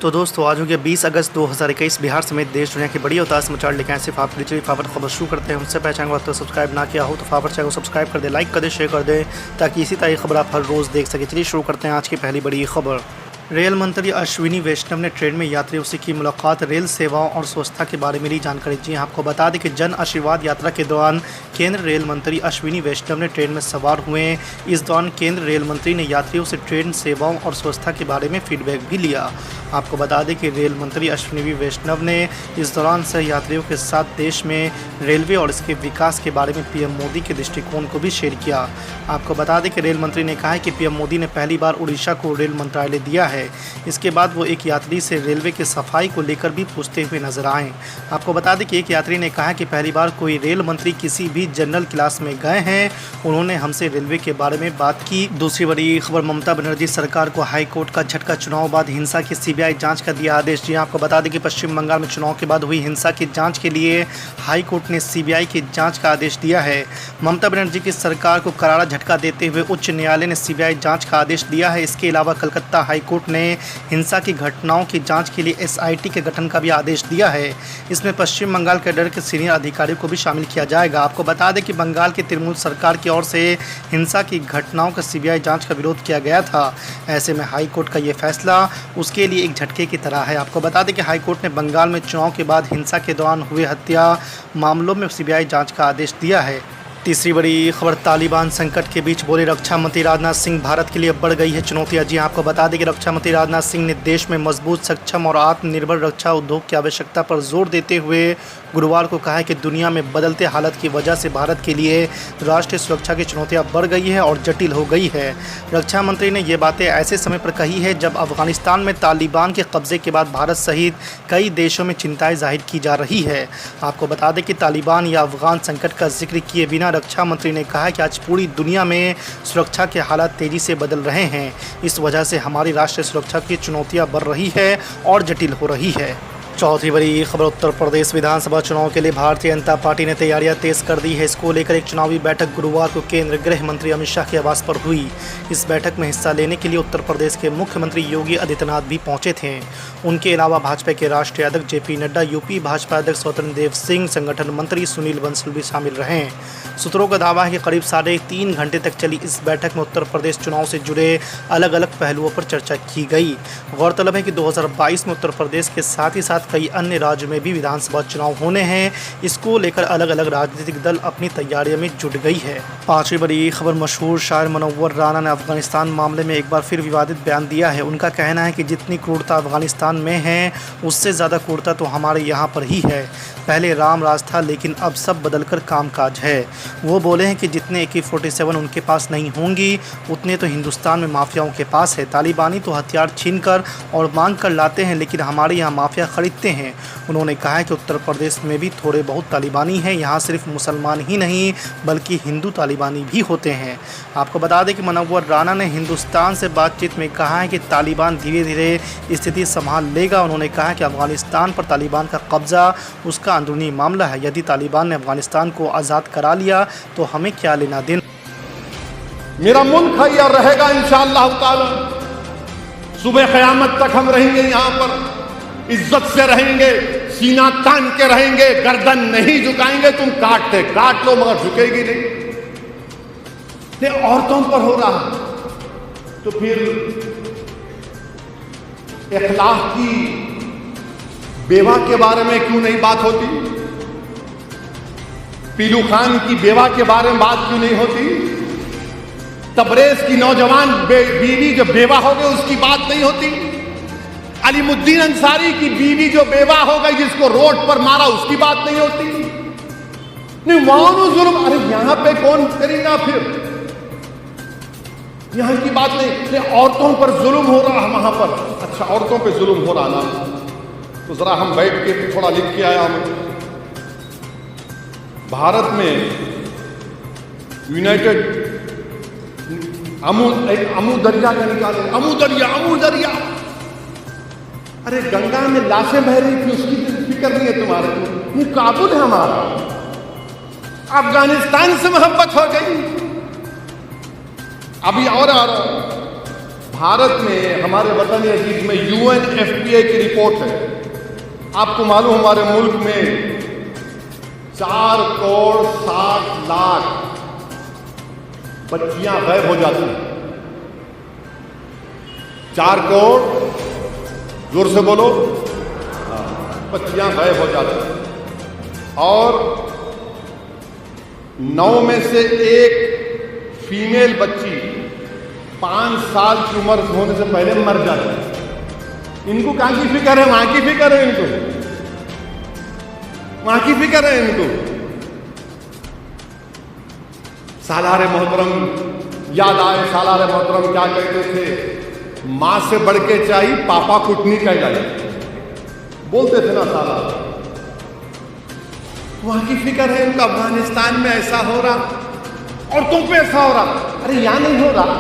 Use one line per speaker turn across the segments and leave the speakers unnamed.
तो दोस्तों आज हो गया 20 अगस्त 2021। बिहार समेत देश दुनिया की बड़ी और ताज़ा समाचार लेकर आए सिर्फ आपके लिए। फावर खबर शुरू करते हैं। उससे पहले चैनल को सब्सक्राइब ना किया हो तो फावर चैनल को सब्सक्राइब कर दे, लाइक कर दे, शेयर कर दे ताकि इसी तरह खबर आप हर रोज़ देख सकें। चलिए शुरू करते हैं आज की पहली बड़ी खबर। रेल मंत्री अश्विनी वैष्णव ने ट्रेन में यात्रियों से की मुलाकात, रेल सेवाओं और स्वच्छता के बारे में ली जानकारी। जी आपको बता दें कि जन आशीर्वाद यात्रा के दौरान केंद्र रेल मंत्री अश्विनी वैष्णव ने ट्रेन में सवार हुए। इस दौरान केंद्र रेल मंत्री ने यात्रियों से ट्रेन सेवाओं और स्वच्छता के बारे में फीडबैक भी लिया। आपको बता दें कि रेल मंत्री अश्विनी वैष्णव ने इस दौरान सह यात्रियों के साथ देश में रेलवे और इसके विकास के बारे में पीएम मोदी के दृष्टिकोण को भी शेयर किया। आपको बता दें कि रेल मंत्री ने कहा है कि पीएम मोदी ने पहली बार उड़ीसा को रेल मंत्रालय दिया है। इसके बाद वो एक यात्री से रेलवे की सफाई को लेकर भी पूछते हुए नजर आए। आपको बता दें कि एक यात्री ने कहा कि पहली बार कोई रेल मंत्री किसी भी जनरल क्लास में गए हैं, उन्होंने हमसे रेलवे के बारे में बात की। दूसरी बड़ी खबर, ममता बनर्जी सरकार को हाई कोर्ट का झटका, चुनाव बाद हिंसा की सीबीआई जांच का दिया आदेश। जी आपको बता दें कि पश्चिम बंगाल में चुनाव के बाद हुई हिंसा की जांच के लिए हाई कोर्ट ने सीबीआई की जांच का आदेश दिया है। ममता बनर्जी की सरकार को करारा झटका देते हुए उच्च न्यायालय ने सीबीआई जांच का आदेश दिया है। इसके अलावा कलकत्ता हाई कोर्ट ने हिंसा की घटनाओं की जांच के लिए एसआईटी के गठन का भी आदेश दिया है। इसमें पश्चिम बंगाल कैडर के सीनियर अधिकारियों को भी शामिल किया जाएगा। आपको बता दें कि बंगाल की तृणमूल सरकार की ओर से हिंसा की घटनाओं का सीबीआई जांच का विरोध किया गया था। ऐसे में हाई कोर्ट का ये फैसला उसके लिए एक झटके की तरह है। आपको बता दें कि हाई कोर्ट ने बंगाल में चुनाव के बाद हिंसा के दौरान हुए हत्या मामलों में सीबीआई जांच का आदेश दिया है। तीसरी बड़ी खबर, तालिबान संकट के बीच बोले रक्षा मंत्री राजनाथ सिंह, भारत के लिए बढ़ गई है चुनौतियां। जी आपको बता दें कि रक्षा मंत्री राजनाथ सिंह ने देश में मजबूत, सक्षम और आत्मनिर्भर रक्षा उद्योग की आवश्यकता पर जोर देते हुए गुरुवार को कहा है कि दुनिया में बदलते हालात की वजह से भारत के लिए राष्ट्रीय सुरक्षा की चुनौतियां बढ़ गई है और जटिल हो गई है। रक्षा मंत्री ने ये बातें ऐसे समय पर कही है जब अफगानिस्तान में तालिबान के कब्जे के बाद भारत सहित कई देशों में चिंताएं जाहिर की जा रही है। आपको बता दें कि तालिबान या अफगान संकट का जिक्र किए बिना रक्षा मंत्री ने कहा कि आज पूरी दुनिया में सुरक्षा के हालात तेजी से बदल रहे हैं। इस वजह से हमारी राष्ट्रीय सुरक्षा की चुनौतियां बढ़ रही है और जटिल हो रही है। चौथी बड़ी खबर, उत्तर प्रदेश विधानसभा चुनाव के लिए भारतीय जनता पार्टी ने तैयारियां तेज कर दी है। इसको लेकर एक चुनावी बैठक गुरुवार को केंद्रीय गृह मंत्री अमित शाह के आवास पर हुई। इस बैठक में हिस्सा लेने के लिए उत्तर प्रदेश के मुख्यमंत्री योगी आदित्यनाथ भी पहुंचे थे। उनके अलावा भाजपा के राष्ट्रीय अध्यक्ष जेपी नड्डा, यूपी भाजपा अध्यक्ष स्वतंत्र देव सिंह, संगठन मंत्री सुनील बंसल भी शामिल रहे। सूत्रों का दावा है कि करीब 3.5 घंटे तक चली इस बैठक में उत्तर प्रदेश चुनाव से जुड़े अलग अलग पहलुओं पर चर्चा की गई। गौरतलब है कि 2022 में उत्तर प्रदेश के साथ ही साथ कई अन्य राज्यों में भी विधानसभा चुनाव होने हैं। इसको लेकर अलग अलग राजनीतिक दल अपनी तैयारियों में जुट गई है। पांचवी बड़ी खबर, मशहूर शायर मुनव्वर राना ने अफगानिस्तान मामले में एक बार फिर विवादित बयान दिया है। उनका कहना है कि जितनी क्रूरता अफगानिस्तान में है उससे ज़्यादा क्रूरता तो हमारे यहाँ पर ही है। पहले राम राज था लेकिन अब सब बदलकर कामकाज है। वो बोले हैं कि जितने AK-47 उनके पास नहीं होंगी उतने तो हिंदुस्तान में माफियाओं के पास है। तालिबानी तो हथियार छीनकर और मांग कर लाते हैं लेकिन हमारे यहाँ माफिया खरीदते हैं। उन्होंने कहा है कि उत्तर प्रदेश में भी थोड़े बहुत तालिबानी हैं। यहाँ सिर्फ मुसलमान ही नहीं बल्कि हिंदू तालिबानी भी होते हैं। आपको बता दें कि मुनव्वर राना ने हिंदुस्तान से बातचीत में कहा है कि तालिबान धीरे धीरे स्थिति संभाल लेगा। उन्होंने कहा कि अफगानिस्तान पर तालिबान का कब्जा उसका अंदरूनी मामला है। यदि तालिबान ने अफगानिस्तान को आज़ाद करा लिया तो हमें क्या लेना देना।
मेरा मुल्क है या रहेगा इंशाअल्लाह ताला। सुबह क़यामत तक हम रहेंगे यहाँ पर, इज्जत से रहेंगे, सीना तान के रहेंगे, गर्दन नहीं झुकाएंगे। तुम काट लो मगर झुकेगी नहीं। औरतों पर हो रहा तो फिर इखलाक की बेवा के बारे में क्यों नहीं बात होती? पीलू खान की बेवा के बारे में बात क्यों नहीं होती? तबरेज की नौजवान बीवी जो बेवा हो गई उसकी बात नहीं होती? अलीमुद्दीन अंसारी की बीवी जो बेवा हो गई जिसको रोड पर मारा उसकी बात नहीं होती? नहीं, वहां जुल्म, अरे यहां पे कौन करेगा? फिर यहां की बात नहीं। औरतों पर जुल्म हो रहा है वहां पर। अच्छा, औरतों पे जुल्म हो रहा ना, तो जरा हम बैठ के थोड़ा लिख के आया हूं। भारत में यूनाइटेड अमू दरिया का निकाले, अमू दरिया। अरे गंगा में लाशें बह रही थी, उसकी फिक्र नहीं है तुम्हारे को? ये काबुल है हमारा। अफगानिस्तान से मोहब्बत हो गई। अभी और आ रहा, भारत में हमारे वतन अजीज में UNFPA की रिपोर्ट है, आपको मालूम हमारे मुल्क में 4 करोड़ 60 लाख बच्चियां गायब हो जाती हैं। 4 करोड़, जोर से बोलो, बच्चियां गायब हो जाती हैं और 9 में से 1 फीमेल बच्ची 5 साल की उम्र होने से पहले मर जाती है। इनको कहां की फिक्र है? वहां की फिक्र है इनको, वहां की फिक्र है इनको। सालारे मोहतरम याद आए, सालारे मोहतरम क्या कहते थे? मां से बढ़ के चाहिए पापा कुटनी कहलाई, बोलते थे ना सालार। वहां की फिक्र है इनको। अफगानिस्तान में ऐसा हो रहा, औरतों पे ऐसा हो रहा। अरे यहां नहीं हो रहा,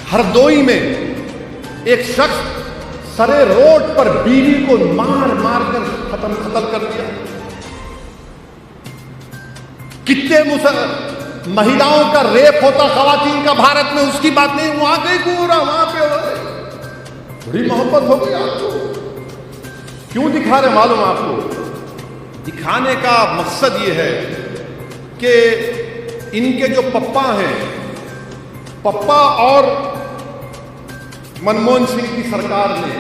हरदोई में एक शख्स सरे रोड पर बीवी को मार मार कर कत्ल कर दिया। कितने महिलाओं का रेप होता खवातीन का भारत में, उसकी बात नहीं। वहां कहीं को हो रहा, वहां पे हो रहा। बड़ी मोहब्बत हो गई आपको। क्यों दिखा रहे मालूम आपको? दिखाने का मकसद ये है कि इनके जो पप्पा हैं, पप्पा और मनमोहन सिंह की सरकार ने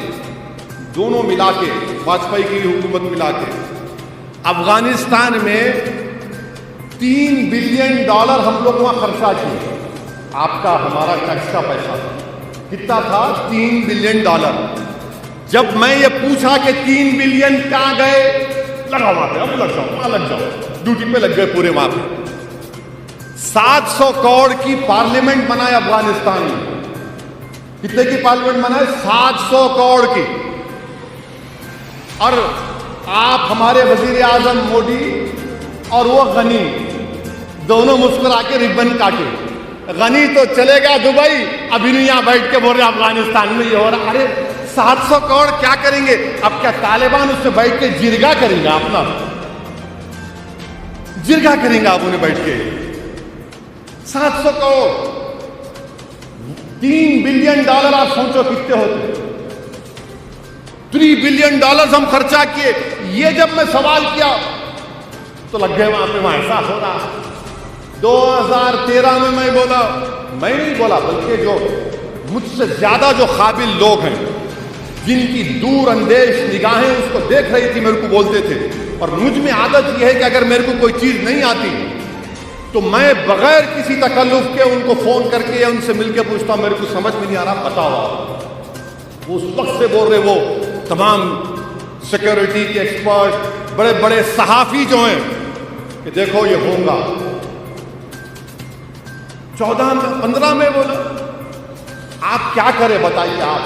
दोनों मिला के, वाजपेयी की हुकूमत मिला के अफगानिस्तान में $3 बिलियन हम लोग वहां खर्चा किए। आपका हमारा टैक्स का पैसा कितना था? $3 बिलियन। जब मैं ये पूछा कि 3 बिलियन कहां गए, लगा वहां पे, अब लग जाओ, वहां लग जाओ, ड्यूटी पे लग गए पूरे वहां पे। 700 करोड़ की पार्लियामेंट बनाए अफगानिस्तान में। कितने की पार्लियामेंट बनाए? 700 करोड़ की। और आप हमारे वजीर आजम मोदी और वो गनी दोनों मुस्कुरा के रिबन काटे। गनी तो चलेगा दुबई, अभी नहीं यहां बैठ के बोल रहे अफगानिस्तान में ये हो रहा। अरे 700 करोड़ क्या करेंगे? अब क्या तालिबान उससे बैठ के जिरगा करेंगे? अपना जिरगा करेंगे आप उन्हें बैठ के? 700 करोड़, $3 बिलियन आप सोचो कितने होते। $3 बिलियन हम खर्चा किए। ये जब मैं सवाल किया तो लग गए वहां पे, वहां ऐसा हो रहा। 2013 में मैं बोला, मैं नहीं बोला बल्कि जो मुझसे ज्यादा जो काबिल लोग हैं, जिनकी दूर अंदेश निगाहें उसको देख रही थी, मेरे को बोलते थे। और मुझ में आदत यह है कि अगर मेरे को कोई चीज नहीं आती तो मैं बगैर किसी तकल्लुफ के उनको फोन करके या उनसे मिलकर पूछता हूं, मेरे को समझ में नहीं आ रहा, बताओ आप। वो उस वक्त से बोल रहे, वो तमाम सिक्योरिटी के एक्सपर्ट, बड़े बड़े सहाफी जो हैं कि देखो ये होगा। 14 में 15 में बोला, आप क्या करें बताइए आप।